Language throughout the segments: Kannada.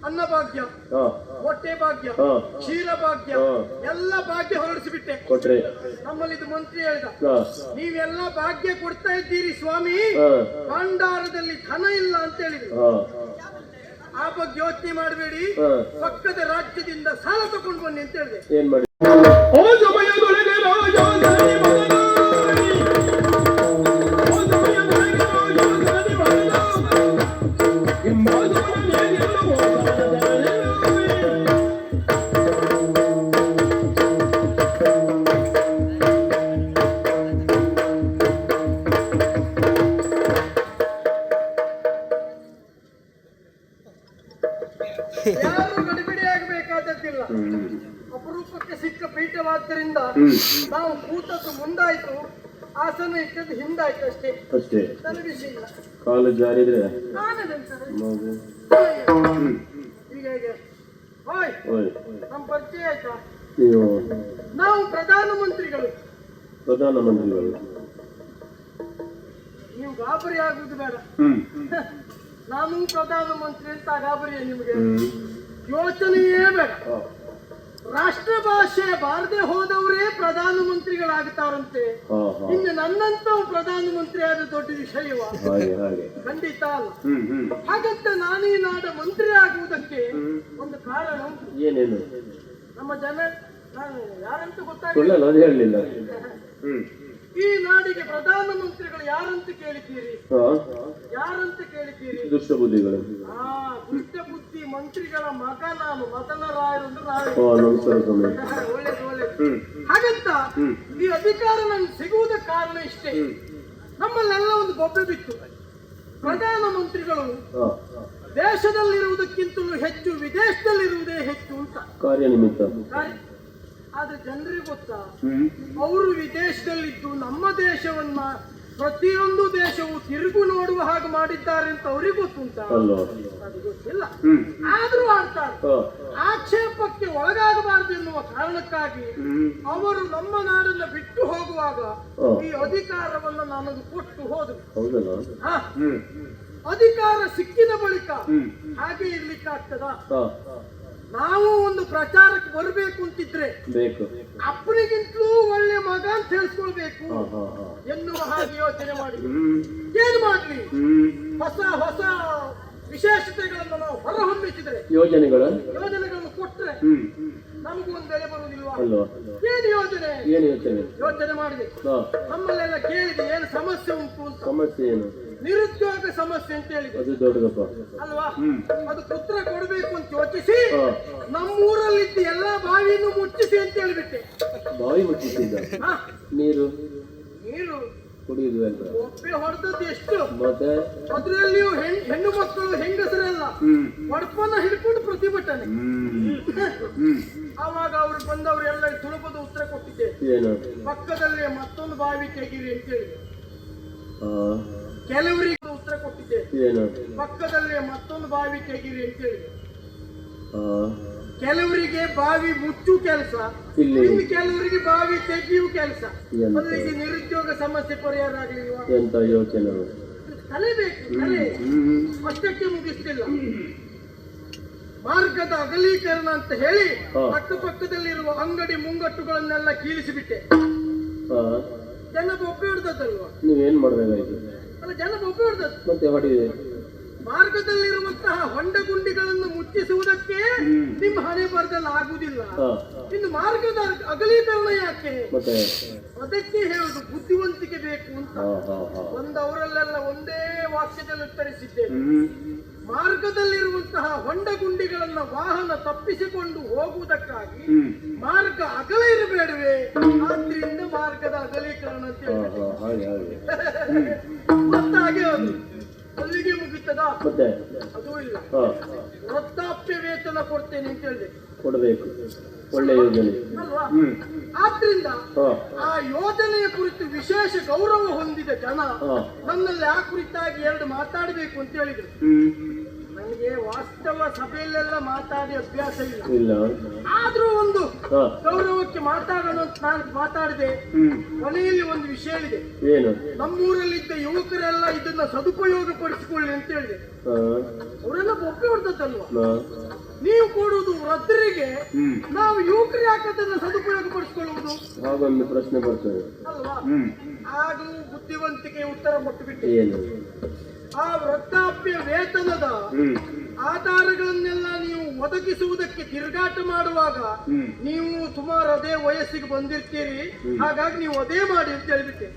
ಅನ್ನಭಾಗ್ಯ, ಹೊಟ್ಟೆ ಭಾಗ್ಯ, ಕ್ಷೀರ ಭಾಗ್ಯ ಎಲ್ಲ ಭಾಗ್ಯ ಹೊರಡಿಸಿಬಿಟ್ಟೆ. ನಮ್ಮಲ್ಲಿ ಇದು ಮಂತ್ರಿ ಹೇಳಿದ, ನೀವೆಲ್ಲ ಭಾಗ್ಯ ಕೊಡ್ತಾ ಇದ್ದೀರಿ ಸ್ವಾಮಿ, ಭಂಡಾರದಲ್ಲಿ ಧನ ಇಲ್ಲ ಅಂತ ಹೇಳಿದ್ರು. ಆ ಬಗ್ಗೆ ಯೋಚನೆ ಮಾಡಬೇಡಿ, ಪಕ್ಕದ ರಾಜ್ಯದಿಂದ ಸಾಲ ತಗೊಂಡು ಬನ್ನಿ ಅಂತ ಹೇಳಿದೆ. ಏನ್ ಮಾಡಿ ಯಾರು ಗಡಿಬಿಡಿ ಆಗಬೇಕಾದದ್ದಿಲ್ಲ. ಅಪರೂಪಕ್ಕೆ ಸಿಕ್ಕ ಪೀಠವಾದ್ದರಿಂದ ನಾವು ಕೂತದ್ದು ಮುಂದಾಯ್ತು, ಆಸನ ಇಟ್ಟದ್ದು ಹಿಂದಾಯ್ತು ಅಷ್ಟೇ. ನನ್ನ ವಿಷಯ ಇಲ್ಲ. ಕಾಲು ಜಾರಿದ್ರೆ ಈಗ ನಮ್ಮ ಪರಿಚಯ ಆಯ್ತಾ? ನೀವು ನಾವು ಪ್ರಧಾನಮಂತ್ರಿಗಳು. ನೀವು ಗಾಬರಿ ಆಗುವುದು ಬೇಡ. ನಾನು ಪ್ರಧಾನಮಂತ್ರಿ ಅಂತ ಗಾಬರಿಯ ನಿಮಗೆ ಯೋಚನೆಯೇ ಬೇಡ. ರಾಷ್ಟ್ರ ಭಾಷೆ ಬಾರದೆ ಹೋದವರೇ ಪ್ರಧಾನಮಂತ್ರಿಗಳಾಗ್ತಾರಂತೆ, ಇನ್ನು ನನ್ನಂತೂ ಪ್ರಧಾನಮಂತ್ರಿ ಆದ ದೊಡ್ಡ ವಿಷಯವ? ಖಂಡಿತ ಅಲ್ಲ. ಹಾಗಂತ ನಾನು ಈ ನಾಡ ಮಂತ್ರಿ ಆಗುವುದಕ್ಕೆ ಒಂದು ಕಾರಣ ಉಂಟು. ಏನೇನು? ನಮ್ಮ ಜನ, ನಾನು ಯಾರಂತ ಗೊತ್ತಾಗಲಿಲ್ಲ. ಈ ನಾಡಿಗೆ ಪ್ರಧಾನಮಂತ್ರಿಗಳು ಯಾರಂತ ಕೇಳಿದ್ದೀರಿ? ಯಾರಂತ ಕೇಳಿದ್ದೀರಿ? ದುಷ್ಟ ಬುದ್ಧಿಗಳು. ದುಷ್ಟ ಬುದ್ಧಿ ಮಂತ್ರಿಗಳ ಮಗ ನಾನು, ಮದನರಾಯರು. ಒಳ್ಳೇದು ಒಳ್ಳೇದು. ಹಾಗಂತ ಈ ಅಧಿಕಾರ ನನ್ಗೆ ಸಿಗುವುದ ಕಾರಣ ಇಷ್ಟೇ, ನಮ್ಮಲ್ಲೆಲ್ಲ ಒಂದು ಬೊಬ್ಬೆ ಬಿತ್ತು. ಪ್ರಧಾನಮಂತ್ರಿಗಳು ದೇಶದಲ್ಲಿರುವುದಕ್ಕಿಂತಲೂ ಹೆಚ್ಚು ವಿದೇಶದಲ್ಲಿರುವುದೇ ಹೆಚ್ಚು ಅಂತ ಕಾರ್ಯನಿಮಿತ್ತ. ಆದ್ರೆ ಜನರಿಗೆ ಗೊತ್ತಾ, ಅವರು ವಿದೇಶದಲ್ಲಿದ್ದು ನಮ್ಮ ದೇಶವನ್ನ ಪ್ರತಿಯೊಂದು ದೇಶವು ತಿರುಗು ನೋಡುವ ಹಾಗೆ ಮಾಡಿದ್ದಾರೆ ಅಂತ ಅವ್ರಿಗೆ ಗೊತ್ತುಂಟಾ? ಅದು ಗೊತ್ತಿಲ್ಲ. ಆದ್ರೂ ಆಡ್ತಾರೆ. ಆಕ್ಷೇಪಕ್ಕೆ ಒಳಗಾಗಬಾರದು ಎನ್ನುವ ಕಾರಣಕ್ಕಾಗಿ ಅವರು ನಮ್ಮ ನಾಡನ್ನ ಬಿಟ್ಟು ಹೋಗುವಾಗ ಈ ಅಧಿಕಾರವನ್ನು ನನಗೆ ಕೊಟ್ಟು ಹೋದರು. ಅಧಿಕಾರ ಸಿಕ್ಕಿದ ಬಳಿಕ ಹಾಗೆ ಇರ್ಲಿಕ್ಕಾಗ್ತದ? ನಾವು ಒಂದು ಪ್ರಚಾರಕ್ಕೆ ಬರಬೇಕು ಅಂತಿದ್ರೆ ಅಪ್ಪನಿಗಿಂತಲೂ ಒಳ್ಳೆ ಮಗ ಅಂತ ಹೇಳ್ಕೊಳ್ಬೇಕು ಎನ್ನುವ ಹಾಗೆ ಯೋಚನೆ ಮಾಡಿ ಏನ್ ಮಾಡ್ಲಿ, ಹೊಸ ಹೊಸ ವಿಶೇಷತೆಗಳನ್ನು ನಾವು ಹೊರಹೊಮ್ಮಿಸಿದ್ರೆ, ಯೋಜನೆಗಳನ್ನು ಕೊಟ್ರೆ ನಮಗೂ ಒಂದು ಬೆಲೆ ಬರುವುದಿಲ್ವಾ? ಏನು ಯೋಜನೆ? ಯೋಚನೆ ಮಾಡಿದೆ. ನಮ್ಮಲ್ಲೆಲ್ಲ ಕೇಳಿದೆ ಏನು ಸಮಸ್ಯೆ ಉಂಟು ಅಂತ. ಸಮಸ್ಯೆ ಏನು? ನಿರುದ್ಯೋಗ ಸಮಸ್ಯೆ ಅಂತ ಹೇಳಿದೆ ಅಲ್ವಾ? ಅದು ಪುತ್ರ ಕೊಡಬೇಕು ಅಂತ ಯೋಚಿಸಿ ನಮ್ಮೂರಲ್ಲಿದ್ದ ಎಲ್ಲಾ ಬಾವಿಯನ್ನು ಮುಚ್ಚಿಸಿ ಅಂತ ಹೇಳಿಬಿಟ್ಟೆ. ಬಾವಿ ಮುಚ್ಚಿಸಿದ್ದ? ನೀರು ನೀರು ಕುಡಿಯುದು ಒಪ್ಪೆ ಹೊಡೆದದ್ದು ಎಷ್ಟು? ಮತ್ತೆ ಅದರಲ್ಲಿಯೂ ಹೆಣ್ಣು ಮಕ್ಕಳು ಹೆಂಗಸರೆಲ್ಲ ಒಡಪನ್ನ ಹಿಡ್ಕೊಂಡು ಪ್ರತಿಭಟನೆ. ಆವಾಗ ಅವ್ರು ಬಂದವರೆಲ್ಲ ಸುಲಭದ ಉತ್ತರ ಕೊಟ್ಟಿದ್ದೆ, ಪಕ್ಕದಲ್ಲೇ ಮತ್ತೊಂದು ಬಾವಿ ತೆಗೀರಿ ಅಂತ ಹೇಳಿದೆ. ಕೆಲವರಿಗೆ ಉತ್ತರ ಕೊಟ್ಟಿದ್ದೆ, ಪಕ್ಕದಲ್ಲೇ ಮತ್ತೊಂದು ಬಾವಿ ತೆಗೀರಿ ಅಂತ ಹೇಳಿದೆ. ಕೆಲವರಿಗೆ ಬಾವಿ ಮುಚ್ಚು ಕೆಲಸ, ಇನ್ನು ಕೆಲವರಿಗೆ ಬಾವಿ ತೆಗೆಯುವ ಕೆಲಸ. ಅಲ್ಲಿಗೆ ನಿರುದ್ಯೋಗ ಸಮಸ್ಯೆ ಪರಿಹಾರ ಆಗಲಿಲ್ವಾ? ಎಂತ ಯೋಚನೆ? ಕಲಿಬೇಕು, ಕಲೆ ಅಷ್ಟಕ್ಕೆ ಮುಗಿಸ್ತಿಲ್ಲ. ಮಾರ್ಗದ ಅಗಲೀಕರಣ ಅಂತ ಹೇಳಿ ಅಕ್ಕಪಕ್ಕದಲ್ಲಿರುವ ಅಂಗಡಿ ಮುಂಗಟ್ಟುಗಳನ್ನೆಲ್ಲ ಕೀಳಿಸಿಬಿಟ್ಟೆ. ಜನ ಬೊಬ್ಬೆ ಹಿಡ್ದಲ್ವಾ? ನೀವೇನ್ ಮಾಡ್ಬೇಕಾಯ್ತು? ಅಲ್ಲ, ಜನ ಬೊಬ್ಬೆ ಹಿಡ್ದದ್ದು. ಮತ್ತೆ ಹೊಡಿದೆ. ಮಾರ್ಗದಲ್ಲಿರುವಂತಹ ಹೊಂಡ ಗುಂಡಿಗಳನ್ನು ಮುಚ್ಚಿಸುವುದಕ್ಕೆ ನಿಮ್ಮ ಹಣೆ ಬರದಲ್ಲಿ ಆಗುವುದಿಲ್ಲ. ಇನ್ನು ಮಾರ್ಗದ ಅಗಲೀಕರಣ ಯಾಕೆ? ಅದಕ್ಕೆ ಹೇಳುದು ಬುದ್ಧಿವಂತಿಕೆ ಬೇಕು ಅಂತ. ಒಂದವರಲ್ಲೆಲ್ಲ ಒಂದೇ ವಾಕ್ಯದಲ್ಲಿ ಉತ್ತರಿಸಿದ್ದೇನೆ. ಮಾರ್ಗದಲ್ಲಿರುವಂತಹ ಹೊಂಡ ಗುಂಡಿಗಳನ್ನ ವಾಹನ ತಪ್ಪಿಸಿಕೊಂಡು ಹೋಗುವುದಕ್ಕಾಗಿ ಮಾರ್ಗ ಅಗಲ ಇರಬೇಡವೇ? ಆದ್ರಿಂದ ಮಾರ್ಗದ ಅಗಲೀಕರಣ ಅಂತ ಹೇಳಿ ಮತ್ತಾಗೆ ಅಲ್ಲಿಗೆ ಮುಗಿತದ? ಅದೂ ಇಲ್ಲ. ವೃದ್ಧಾಪ್ಯ ವೇತನ ಕೊಡ್ತೇನೆ ಅಂತ ಹೇಳಿದೆ. ಕೊಡಬೇಕು, ಒಳ್ಳೆ ಯೋಜನೆ ಅಲ್ವಾ? ಆದ್ರಿಂದ ಆ ಯೋಜನೆಯ ಕುರಿತು ವಿಶೇಷ ಗೌರವ ಹೊಂದಿದ ಜನ ನನ್ನಲ್ಲಿ ಆ ಕುರಿತಾಗಿ ಎರಡು ಮಾತಾಡಬೇಕು ಅಂತ ಹೇಳಿದ್ರು. ನನಗೆ ವಾಸ್ತವ ಸಭೆಯಲ್ಲೆಲ್ಲ ಮಾತಾಡಿ ಅಭ್ಯಾಸ ಇಲ್ಲ. ಇಲ್ಲ. ಆದ್ರೂ ಒಂದು ಹಾ. ಗೌರವಕ್ಕೆ ಮಾತಾಡೋಣ ಅಂತ ನಾನು ಮಾತಾಡಿದೆ. ಕೊನೆಯಲ್ಲಿ ಒಂದು ವಿಷಯ ಹೇಳಿದೆ. ಏನು? ನಮ್ಮೂರಲ್ಲಿದ್ದ ಯುವಕರೆಲ್ಲ ಇದನ್ನ ಸದುಪಯೋಗ ಪಡಿಸಿಕೊಳ್ಳಿ ಅಂತ ಹೇಳಿದೆ. ಹಾ. ಅವರೆಲ್ಲ ಒಪ್ಪಿ ಹೊಡ್ದದ್ದಲ್ವಾ? ಹಾ. ನೀವು ಕೊಡುವುದು ವೃದ್ಧರಿಗೆ, ನಾವು ಯುವಕರು ಯಾಕೆ ಅದನ್ನ ಸದುಪಯೋಗ ಪಡಿಸಿಕೊಳ್ಳುವುದು? ಹಾಗೊಂದು ಪ್ರಶ್ನೆ ಬರ್ತದೆ ಅಲ್ವಾ? ಹಾಗೂ ಬುದ್ಧಿವಂತಿಕೆ ಉತ್ತರ ಕೊಟ್ಟು ಬಿಟ್ಟು ಏನು? ಆ ವೃದ್ಧಾಪ್ಯ ವೇತನದ ಆಧಾರಗಳನ್ನೆಲ್ಲ ನೀವು ಒದಗಿಸುವುದಕ್ಕೆ ತಿರುಗಾಟ ಮಾಡುವಾಗ ನೀವು ಸುಮಾರು ಅದೇ ವಯಸ್ಸಿಗೆ ಬಂದಿರ್ತೀರಿ, ಹಾಗಾಗಿ ನೀವು ಅದೇ ಮಾಡಿ ಅಂತ ಹೇಳಿಬಿಟ್ಟೆ.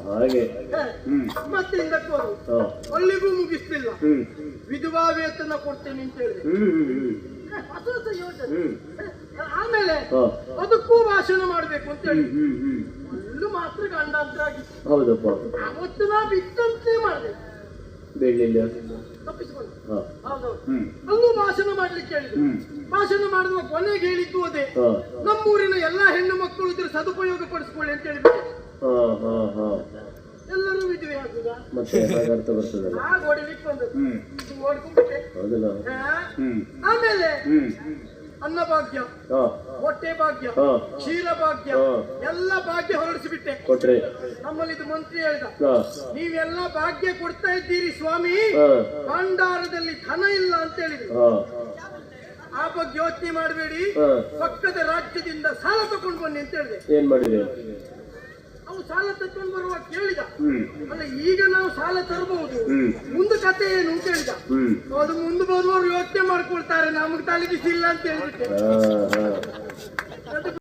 ಹಾಗೆ ಮತ್ತೆ ಹಿಂದಕ್ಕೆ ಬರು, ಅಲ್ಲಿಗೂ ಮುಗಿಸ್ಲಿಲ್ಲ. ವಿಧವಾ ವೇತನ ಕೊಡ್ತೇನೆ ಅಂತ ಹೇಳಿದೆ. ಹೊಸ ಹೊಸ ಯೋಜನೆ. ಆಮೇಲೆ ಅದಕ್ಕೂ ಭಾಷಣ ಮಾಡ್ಬೇಕು ಅಂತ ಹೇಳಿ ಅಲ್ಲೂ ಮಾತ್ರ ಗಂಡಾಂತರ ಆಗಿತ್ತು. ಹೌದಪ್ಪ. ಅವತ್ತು ನಾವು ಇತ್ತಂತೆ ಮಾಡಿದೆ, ಬೇಡಲಿಲ್ಲ, ತಪ್ಪಿಸಿಕೊಂಡು. ಹಾ. ಹೌದೌದು. ಅಲ್ಲೂ ಭಾಷಣ ಮಾಡ್ಲಿಕ್ಕೆ ಹೇಳಿದ್ರು. ಭಾಷಣ ಮಾಡಿದ ಕೊನೆಗೆ ಹೇಳಿದ್ದು ಅದೇ, ನಮ್ಮೂರಿನ ಎಲ್ಲಾ ಹೆಣ್ಣು ಮಕ್ಕಳು ಇದ್ರ ಸದುಪಯೋಗ ಪಡಿಸ್ಕೊಳ್ಳಿ ಅಂತ ಹೇಳಿಬಿಟ್ಟೆ. ಎಲ್ಲರೂ ವಿಧವೆ ಆಗುದ ಮತ್ತೆ ಹಾಗರ್ಥ ಬರ್ತದಲ್ಲ. ಆಗ ಹೊಡಿಲಿಕ್ಕೆ ಬಂದದ್ದು ಓಡ್ಕೊಂಡ್ಬಿಟ್ಟೆ. ಹೌದಲ್ಲ. ಆಮೇಲೆ ಅನ್ನಭಾಗ್ಯ, ಹೊಟ್ಟೆ ಭಾಗ್ಯ, ಕ್ಷೀರ ಭಾಗ್ಯ, ಎಲ್ಲ ಭಾಗ್ಯ ಹೊರಡಿಸಿಬಿಟ್ಟೆ. ಕೊಟ್ರೆ ನಮ್ಮಲ್ಲಿ ಇದು ಮಂತ್ರಿ ಹೇಳಿದ, ನೀವೆಲ್ಲ ಭಾಗ್ಯ ಕೊಡ್ತಾ ಇದ್ದೀರಿ ಸ್ವಾಮಿ, ಭಂಡಾರದಲ್ಲಿ ಧನ ಇಲ್ಲ ಅಂತ ಹೇಳಿದ್ರು. ಆ ಬಗ್ಗೆ ಯೋಚನೆ ಮಾಡಬೇಡಿ, ಪಕ್ಕದ ರಾಜ್ಯದಿಂದ ಸಾಲ ತಕೊಂಡು ಬನ್ನಿ ಅಂತ ಹೇಳಿದೆ. ಏನ್ ಮಾಡಿದೆ? ಅವು ಸಾಲ ತಕೊಂಡು ಬರುವಾಗ ಕೇಳಿದ, ಅಲ್ಲ ಈಗ ನಾವು ಸಾಲ ತರಬಹುದು, ಮುಂದೆ ಕತೆ ಏನು ಅಂತ ಹೇಳಿದ. ಅದು ಮುಂದೆ ಬರುವವರು ಯೋಚನೆ ಮಾಡ್ಕೊಳ್ತಾರೆ, ನಮಗೆ ತಲೆ ಬಿಸಿ ಇಲ್ಲ ಅಂತ ಹೇಳ್ಬಿಟ್ಟೆ.